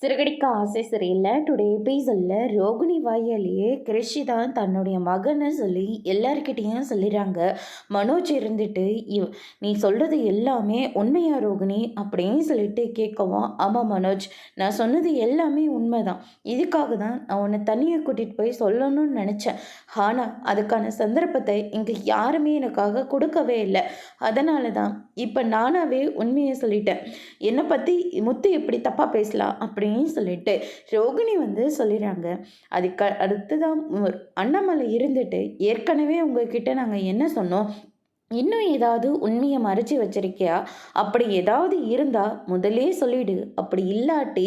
சிறகடிக்க ஆசை சரியில்லை. டுடே எபிசோடில் ரோகிணி வாயாலேயே கிருஷி தான் தன்னுடைய மகன்னு சொல்லி எல்லாருக்கிட்டேயும் சொல்லிடுறாங்க. மனோஜ் இருந்துட்டு நீ சொல்கிறது எல்லாமே உண்மையா ரோகிணி அப்படின்னு சொல்லிட்டு கேட்கவும், ஆமாம் மனோஜ், நான் சொன்னது எல்லாமே உண்மைதான். இதுக்காக தான் நான் உன்னை தனியாக கூட்டிகிட்டு போய் சொல்லணும்னு நினச்சேன். ஆனால் அதுக்கான சந்தர்ப்பத்தை இங்கே யாருமே எனக்காக கொடுக்கவே இல்லை. அதனால தான் இப்போ நானாகவே உண்மையை சொல்லிட்டேன். என்னை பற்றி முத்து எப்படி தப்பாக பேசலாம் அப்படின்னு சொல்லிட்டு ரோகிணி சொல்லிடுறாங்க. அதுக்கு அடுத்துதான் அண்ணாமலை இருந்துட்டு, ஏற்கனவே உங்ககிட்ட நாங்கள் என்ன சொன்னோம், இன்னும் ஏதாவது உண்மையை மறைச்சி வச்சிருக்கியா? அப்படி ஏதாவது இருந்தால் முதலே சொல்லிடு. அப்படி இல்லாட்டி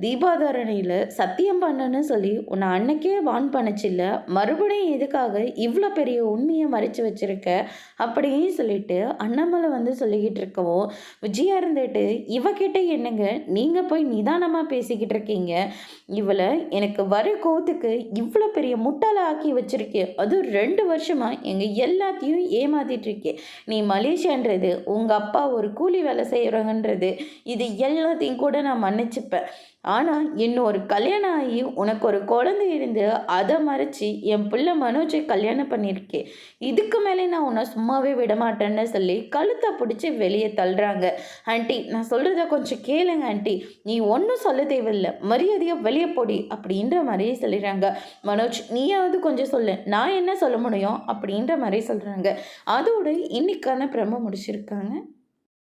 தீபாதாரணையில் சத்தியம் பண்ணணும்னு சொல்லி உன்னை அன்னைக்கே வான் பண்ணிச்சில்ல, மறுபடியும் எதுக்காக இவ்வளோ பெரிய உண்மையை மறைச்சி வச்சிருக்க அப்படின்னு சொல்லிட்டு அண்ணாமலை சொல்லிக்கிட்டு இருக்கவும், விஜயா இருந்துட்டு, இவகிட்ட என்னங்க நீங்கள் போய் நிதானமாக பேசிக்கிட்டு இருக்கீங்க? இவளை எனக்கு வர கோத்துக்கு இவ்வளோ பெரிய முட்டாளை ஆக்கி வச்சிருக்கே. அதுவும் 2 வருஷமாக எங்கள் எல்லாத்தையும் ஏமாத்திட்டு இருக்கே. நீ மலேசியான்றது, உங்கள் அப்பா ஒரு கூலி வேலை செய்கிறவங்கன்றது, இது எல்லாத்தையும் கூட நான் மன்னிச்சுப்பேன். ஆனால் இன்னும் ஒரு கல்யாணம் ஆகி உனக்கு ஒரு குழந்தை இருந்து அதை மறைச்சி என் பிள்ளை மனோஜை கல்யாணம் பண்ணியிருக்கேன். இதுக்கு மேலே நான் உன்னை சும்மாவே விட மாட்டேன்னு சொல்லி கழுத்தை பிடிச்சி வெளியே தள்ளுறாங்க. ஆண்டி, நான் சொல்கிறத கொஞ்சம் கேளுங்க ஆண்டி, நீ ஒன்றும் சொல்ல தேவையில்லை, மரியாதையாக வெளியே போடி அப்படின்ற மாதிரியே சொல்லிடுறாங்க. மனோஜ், நீயாவது கொஞ்சம் சொல்லு, நான் என்ன சொல்ல முடியும் அப்படின்ற மாதிரி சொல்கிறாங்க. அதோடு இன்னைக்கான பிரம முடிச்சிருக்காங்க.